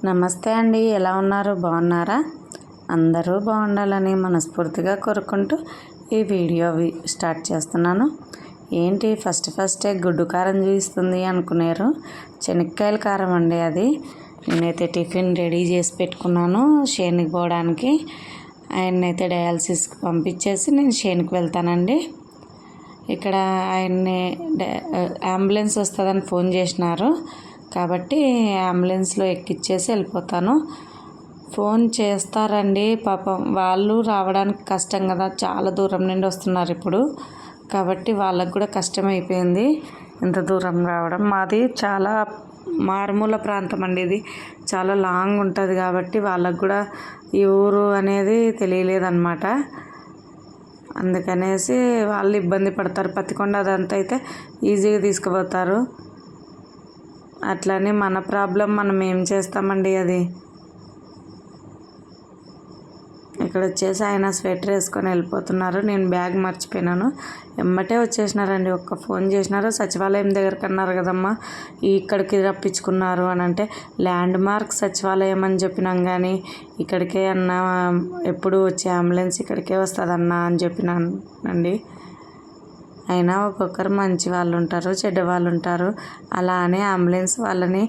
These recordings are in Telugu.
నమస్తే అండి, ఎలా ఉన్నారు? బాగున్నారా? అందరూ బాగుండాలని మనస్ఫూర్తిగా కోరుకుంటూ ఈ వీడియో స్టార్ట్ చేస్తున్నాను. ఏంటి ఫస్టే గుడ్డు కారం చూపిస్తుంది అనుకున్నారు. శనక్కాయల కారం అండి అది. నేనైతే టిఫిన్ రెడీ చేసి పెట్టుకున్నాను షేన్కి పోవడానికి. ఆయన్నైతే డయాలసిస్కి పంపించేసి నేను షేన్కి వెళ్తానండి. ఇక్కడ ఆయన్ని అంబులెన్స్ వస్తుందని ఫోన్ చేసినారు కాబట్టి అంబులెన్స్లో ఎక్కిచ్చేసి వెళ్ళిపోతాను. ఫోన్ చేస్తారండి, పాపం వాళ్ళు రావడానికి కష్టం కదా, చాలా దూరం నుండి వస్తున్నారు ఇప్పుడు. కాబట్టి వాళ్ళకు కూడా కష్టమైపోయింది ఇంత దూరం రావడం. మాది చాలా మారుమూల ప్రాంతం అండి, ఇది చాలా లాంగ్ ఉంటుంది కాబట్టి వాళ్ళకు కూడా ఈ ఊరు అనేది తెలియలేదన్నమాట. అందుకనేసి వాళ్ళు ఇబ్బంది పడతారు. పత్తికొండ అదంతా అయితే ఈజీగా తీసుకుపోతారు. అట్లని మన ప్రాబ్లం మనం ఏం చేస్తామండి. అది ఇక్కడ వచ్చేసి ఆయన స్వెటర్ వేసుకొని వెళ్ళిపోతున్నారు. నేను బ్యాగ్ మర్చిపోయినాను, ఎమ్మటే వచ్చేసినారండి. ఒక్క ఫోన్ చేసినారు, సచివాలయం దగ్గరికి అన్నారు కదమ్మా, ఇక్కడికి రప్పించుకున్నారు అని అంటే ల్యాండ్ మార్క్ సచివాలయం అని చెప్పినాం, కానీ ఇక్కడికే అన్నా, ఎప్పుడు వచ్చే అంబులెన్స్ ఇక్కడికే వస్తుందన్నా అని చెప్పినానండి. అయినా ఒక్కొక్కరు మంచి వాళ్ళు ఉంటారు, చెడ్డ వాళ్ళు ఉంటారు. అలా అని అంబులెన్స్ వాళ్ళని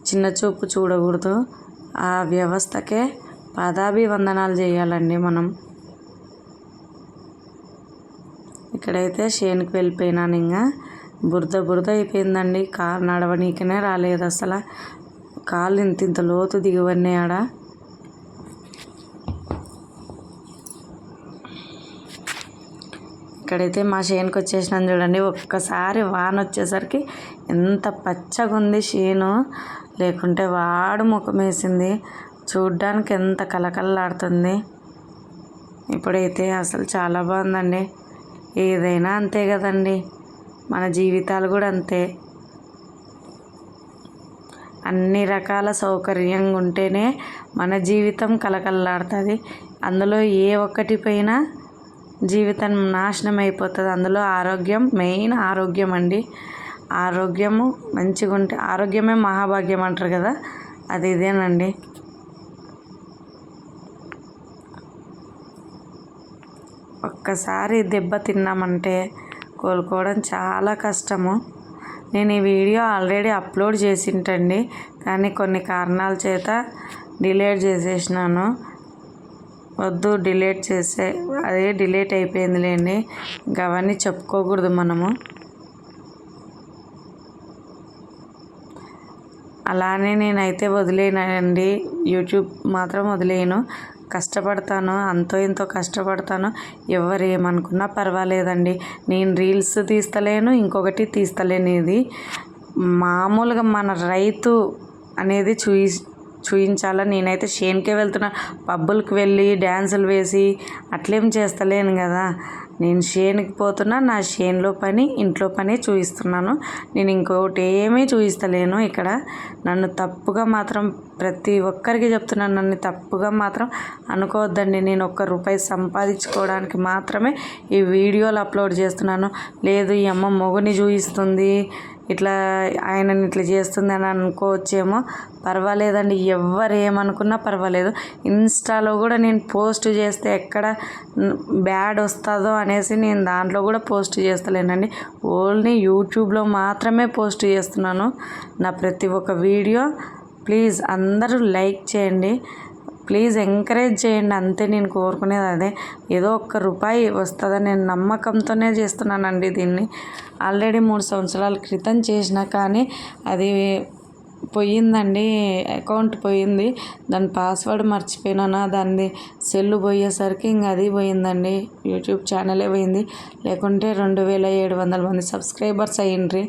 చిన్న చూపు చూడకూడదు. ఆ వ్యవస్థకే పాదాభివందనాలు చేయాలండి మనం. ఇక్కడైతే షేన్కి వెళ్ళిపోయినాను. ఇంకా బురద అయిపోయిందండి. కారు నడవనీకనే రాలేదు అసలు. కాళ్ళు ఇంత లోతు దిగువన్నీ ఆడ. ఇక్కడైతే మా షేన్కి వచ్చేసినాను చూడండి. ఒక్కసారి వాన వచ్చేసరికి ఎంత పచ్చగా ఉంది షేను, లేకుంటే వాడు ముఖం వేసింది. చూడ్డానికి ఎంత కలకలలాడుతుంది. ఇప్పుడైతే అసలు చాలా బాగుందండి. ఏదైనా అంతే కదండి, మన జీవితాలు కూడా అంతే. అన్ని రకాల సౌకర్యంగా ఉంటేనే మన జీవితం కలకలలాడుతుంది. అందులో ఏ ఒక్కటి పైన జీవితం నాశనం అయిపోతుంది. అందులో ఆరోగ్యం మెయిన్. ఆరోగ్యం అండి, ఆరోగ్యము మంచిగా ఉంటే ఆరోగ్యమే మహాభాగ్యం అంటారు కదా, అది ఇదేనండి. ఒక్కసారి దెబ్బ తిన్నామంటే కోలుకోవడం చాలా కష్టము. నేను ఈ వీడియో ఆల్రెడీ అప్లోడ్ చేసింటండి, కానీ కొన్ని కారణాల చేత డిలీట్ చేసేసినాను. వద్దు, డిలీట్ చేసే అదే డిలీట్ అయిపోయిందిలేండి. ఇంకా అవన్నీ చెప్పుకోకూడదు మనము. అలానే నేనైతే వదిలేనండి, యూట్యూబ్ మాత్రం వదిలేయను. కష్టపడతాను, అంతో ఇంతో కష్టపడతాను. ఎవరు ఏమనుకున్నా పర్వాలేదండి. నేను రీల్స్ తీస్తలేను, ఇంకొకటి తీస్తలేను. ఇది మామూలుగా మన రైతు అనేది చూయించాలని నేనైతే షేన్కే వెళ్తున్నా. పబ్బులకు వెళ్ళి డ్యాన్సులు వేసి అట్లేం చేస్తలేను కదా. నేను షేన్కి పోతున్నా, నా షేన్లో పని ఇంట్లో పని చూపిస్తున్నాను. నేను ఇంకొకటి ఏమీ చూపిస్తలేను ఇక్కడ. నన్ను తప్పుగా మాత్రం ప్రతి ఒక్కరికి చెప్తున్నాను, నన్ను తప్పుగా మాత్రం అనుకోవద్దండి. నేను ₹1 సంపాదించుకోవడానికి మాత్రమే ఈ వీడియోలు అప్లోడ్ చేస్తున్నాను. లేదు ఈ అమ్మ మొగుని చూపిస్తుంది, ఇట్లా ఆయనని ఇట్లా చేస్తుంది అని అనుకోవచ్చేమో. పర్వాలేదండి, ఎవరు ఏమనుకున్నా పర్వాలేదు. ఇన్స్టాలో కూడా నేను పోస్ట్ చేస్తే ఎక్కడ బ్యాడ్ వస్తుందో అనేసి నేను దాంట్లో కూడా పోస్ట్ చేస్తలేనండి. ఓన్లీ యూట్యూబ్లో మాత్రమే పోస్ట్ చేస్తున్నాను నా ప్రతి ఒక్క వీడియో. ప్లీజ్ అందరూ లైక్ చేయండి, ప్లీజ్ ఎంకరేజ్ చేయండి, అంతే నేను కోరుకునేది అదే. ఏదో ₹1 వస్తుందని నేను నమ్మకంతోనే చేస్తున్నానండి దీన్ని. ఆల్రెడీ 3 సంవత్సరాల క్రితం చేసిన, కానీ అది పోయిందండి, అకౌంట్ పోయింది. దాని పాస్వర్డ్ మర్చిపోయినా, దాన్ని సెల్లు పోయేసరికి ఇంకా అది పోయిందండి, యూట్యూబ్ ఛానలే పోయింది. లేకుంటే 2700 మంది సబ్స్క్రైబర్స్ అయ్యిండ్రి.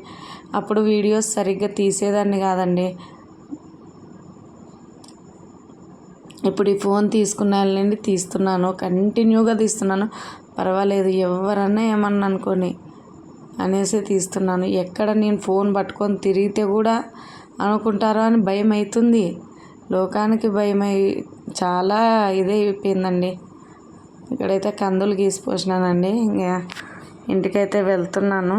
అప్పుడు వీడియోస్ సరిగ్గా తీసేదాన్ని కాదండి. ఇప్పుడు ఈ ఫోన్ తీసుకున్నాళ్ళండి, తీస్తున్నాను, కంటిన్యూగా తీస్తున్నాను. పర్వాలేదు, ఎవరన్నా ఏమన్నా అనుకోని అనేసి తీస్తున్నాను. ఎక్కడ నేను ఫోన్ పట్టుకొని తిరిగితే కూడా అనుకుంటారో అని భయం అవుతుంది. లోకానికి భయమై చాలా ఇదైపోయిందండి. ఇక్కడైతే కందులు గీసిపోసినానండి. ఇంకా ఇంటికైతే వెళ్తున్నాను.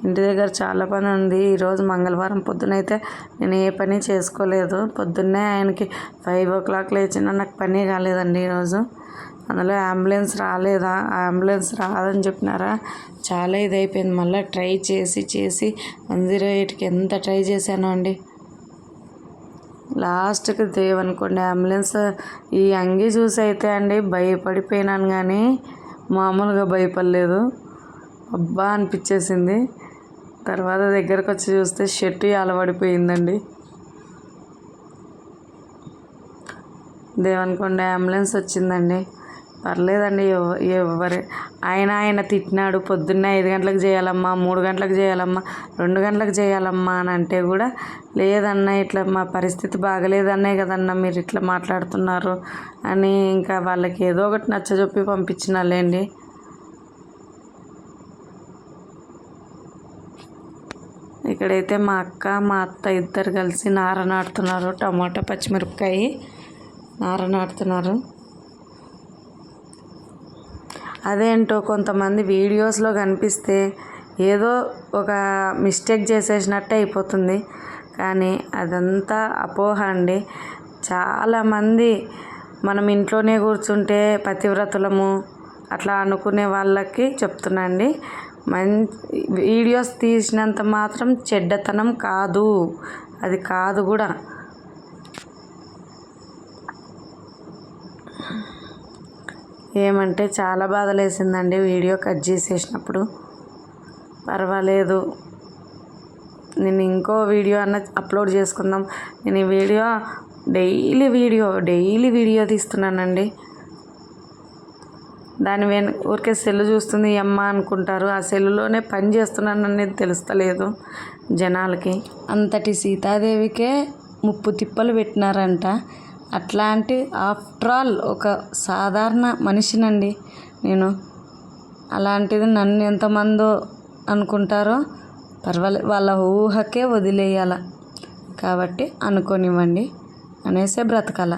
ఇంటి దగ్గర చాలా పని ఉంది. ఈరోజు మంగళవారం పొద్దునైతే నేను ఏ పని చేసుకోలేదు. పొద్దున్నే ఆయనకి 5 o'clock లేచినా నాకు పని కాలేదండి ఈరోజు. అందులో అంబులెన్స్ రాలేదా, అంబులెన్స్ రాదని చెప్పినారా, చాలా ఇదైపోయింది. మళ్ళీ ట్రై చేసి 108కి ఎంత ట్రై చేశానో అండి. లాస్ట్కి దేవనుకోండి అంబులెన్స్ ఈ అంగి చూసి అయితే అండి భయపడిపోయినాను, కానీ మామూలుగా భయపడలేదు. అబ్బా అనిపించేసింది. తర్వాత దగ్గరకు వచ్చి చూస్తే షర్టు అలవడిపోయిందండి. దేవనకొండ అంబులెన్స్ వచ్చిందండి. పర్లేదండి. ఆయన తిట్టినాడు, పొద్దున్నే 5 గంటలకు చేయాలమ్మా, 3 గంటలకు చేయాలమ్మా, 2 గంటలకు చేయాలమ్మా అని అంటే కూడా లేదన్నా ఇట్లా మా పరిస్థితి బాగలేదన్నే కదన్నా మీరు ఇట్లా మాట్లాడుతున్నారు అని ఇంకా వాళ్ళకి ఏదో ఒకటి నచ్చజెప్పి పంపించినాలేండి. ఇక్కడైతే మా అక్క మా అత్త ఇద్దరు కలిసి నార నాటుతున్నారు. టమాటా పచ్చిమిరపకాయ నార నాటుతున్నారు. అదేంటో కొంతమంది వీడియోస్లో కనిపిస్తే ఏదో ఒక మిస్టేక్ చేసేసినట్టే అయిపోతుంది, కానీ అదంతా అపోహ అండి. చాలామంది మనం ఇంట్లోనే కూర్చుంటే పతివ్రతలము అట్లా అనుకునే వాళ్ళకి చెప్తున్నా అండి. వీడియోస్ తీసినంత మాత్రం చెడ్డతనం కాదు, అది కాదు కూడా. ఏమంటే చాలా బాధలేసిందండి వీడియో కట్ చేసేసినప్పుడు. పర్వాలేదు, నేను ఇంకో వీడియో అప్లోడ్ చేసుకుందాం. నేను ఈ వీడియో డైలీ వీడియో తీస్తున్నానండి. దాని ఊరికే సెల్ చూస్తుంది అమ్మ అనుకుంటారు. ఆ సెల్లులోనే పని చేస్తున్నాననేది తెలుస్తలేదు జనాలకి. అంతటి సీతాదేవికే 30 తిప్పలు పెట్టినారంట. అట్లాంటి ఆఫ్టర్ ఆల్ ఒక సాధారణ మనిషినండి నేను. అలాంటిది నన్ను ఎంతమందో అనుకుంటారో పర్వాలేదు, వాళ్ళ ఊహకే వదిలేయాల, కాబట్టి అనుకోనివ్వండి అనేసే బ్రతకాల.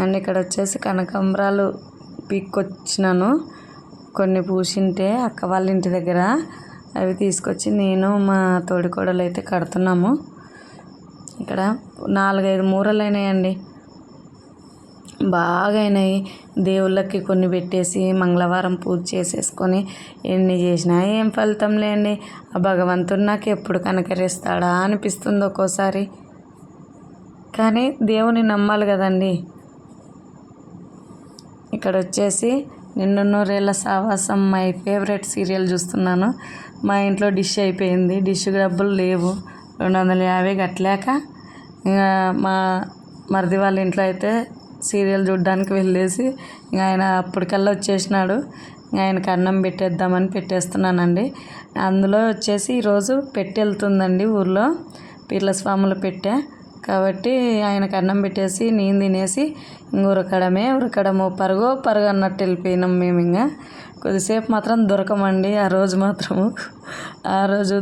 అండ్ ఇక్కడ వచ్చేసి కనకాంబరాలు పీక్కొచ్చినాను. కొన్ని పూసింటే అక్క వాళ్ళ ఇంటి దగ్గర అవి తీసుకొచ్చి నేను మా తోడికోడలు అయితే కడుతున్నాము. ఇక్కడ 4-5 మూరలు అయినాయండి, బాగా అయినాయి. దేవుళ్ళకి కొన్ని పెట్టేసి మంగళవారం పూజ చేసేసుకొని ఎన్ని చేసినా ఏం ఫలితం లేండి. ఆ భగవంతుడు నాకు ఎప్పుడు కనకరిస్తాడా అనిపిస్తుంది ఒక్కోసారి. కానీ దేవుని నమ్మాలి కదండి. ఇక్కడ వచ్చేసి నిన్ను నూరేళ్ళ సావాసం మై ఫేవరెట్ సీరియల్ చూస్తున్నాను. మా ఇంట్లో డిష్ అయిపోయింది, డిష్ డబ్బులు లేవు, 250 కట్టలేక ఇంకా మా మరిది వాళ్ళ ఇంట్లో అయితే సీరియల్ చూడడానికి వెళ్ళేసి ఇంకా ఆయన అప్పటికల్లా వచ్చేసినాడు. ఆయనకు అన్నం పెట్టేద్దామని పెట్టేస్తున్నానండి. అందులో వచ్చేసి ఈరోజు పెట్టి వెళ్తుందండి ఊర్లో, పీర్ల స్వాములు పెట్టే, కాబట్టి ఆయనకు అన్నం పెట్టేసి నేను తినేసి ఉరకడము పరుగు అన్నట్టు వెళ్ళిపోయినాం మేము. ఇంకా కొద్దిసేపు మాత్రం దొరకమండి ఆ రోజు మాత్రము. ఆ రోజు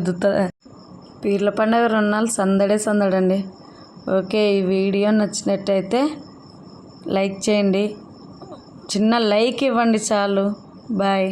పీర్ల పండుగ 2 నాళ్ళు సందడండి. ఓకే, ఈ వీడియో నచ్చినట్టయితే లైక్ చేయండి, చిన్న లైక్ ఇవ్వండి చాలు. బాయ్.